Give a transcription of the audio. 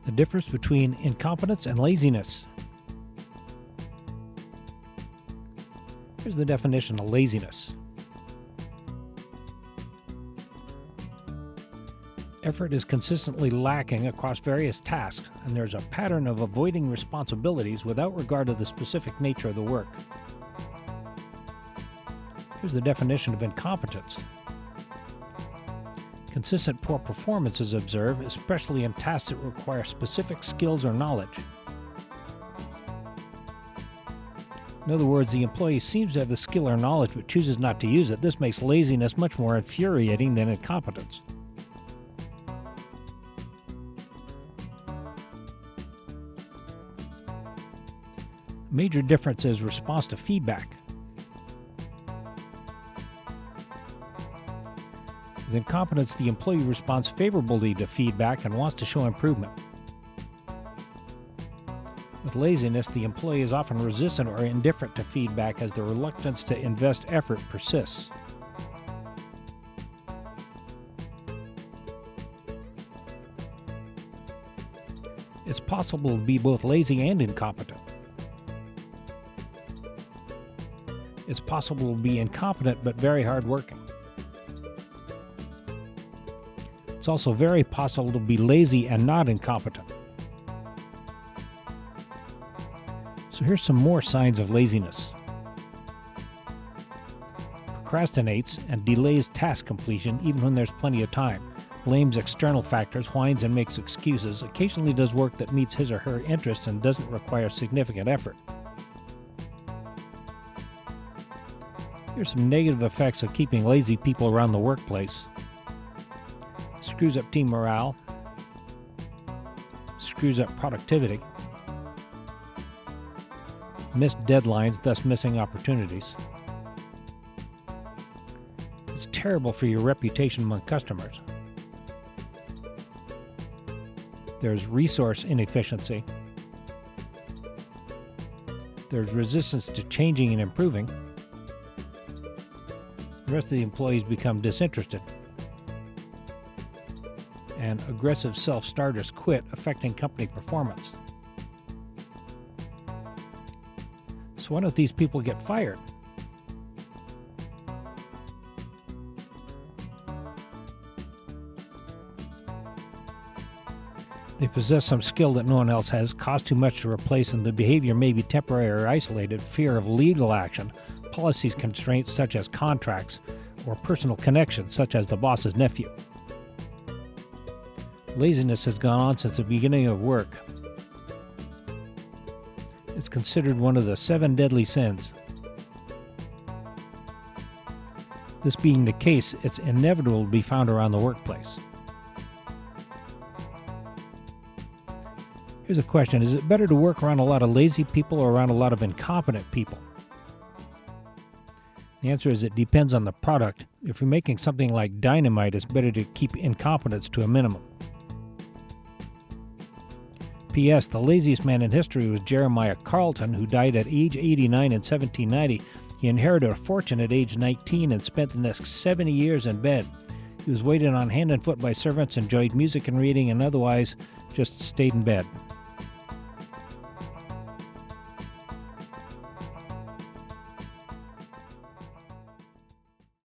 The difference between incompetence and laziness. Here's the definition of laziness. Effort is consistently lacking across various tasks, and there's a pattern of avoiding responsibilities without regard to the specific nature of the work. Here's the definition of incompetence. Consistent poor performance is observed, especially in tasks that require specific skills or knowledge. In other words, the employee seems to have the skill or knowledge but chooses not to use it. This makes laziness much more infuriating than incompetence. A major difference is response to feedback. With incompetence, the employee responds favorably to feedback and wants to show improvement. With laziness, the employee is often resistant or indifferent to feedback as the reluctance to invest effort persists. It's possible to be both lazy and incompetent. It's possible to be incompetent but very hardworking. It's also very possible to be lazy and not incompetent. So here's some more signs of laziness. Procrastinates and delays task completion even when there's plenty of time. Blames external factors, whines and makes excuses. Occasionally does work that meets his or her interests and doesn't require significant effort. Here's some negative effects of keeping lazy people around the workplace. Screws up team morale, screws up productivity, missed deadlines, thus missing opportunities. It's terrible for your reputation among customers. There's resource inefficiency. There's resistance to changing and improving. The rest of the employees become disinterested. And aggressive self-starters quit, affecting company performance. So why don't these people get fired? They possess some skill that no one else has, cost too much to replace, and the behavior may be temporary or isolated, fear of legal action, policies constraints such as contracts, or personal connections such as the boss's nephew. Laziness has gone on since the beginning of work. It's considered one of the 7 deadly sins. This being the case, it's inevitable to be found around the workplace. Here's a question. Is it better to work around a lot of lazy people or around a lot of incompetent people? The answer is it depends on the product. If you're making something like dynamite, it's better to keep incompetence to a minimum. P.S. The laziest man in history was Jeremiah Carleton, who died at age 89 in 1790. He inherited a fortune at age 19 and spent the next 70 years in bed. He was waited on hand and foot by servants, enjoyed music and reading, and otherwise just stayed in bed.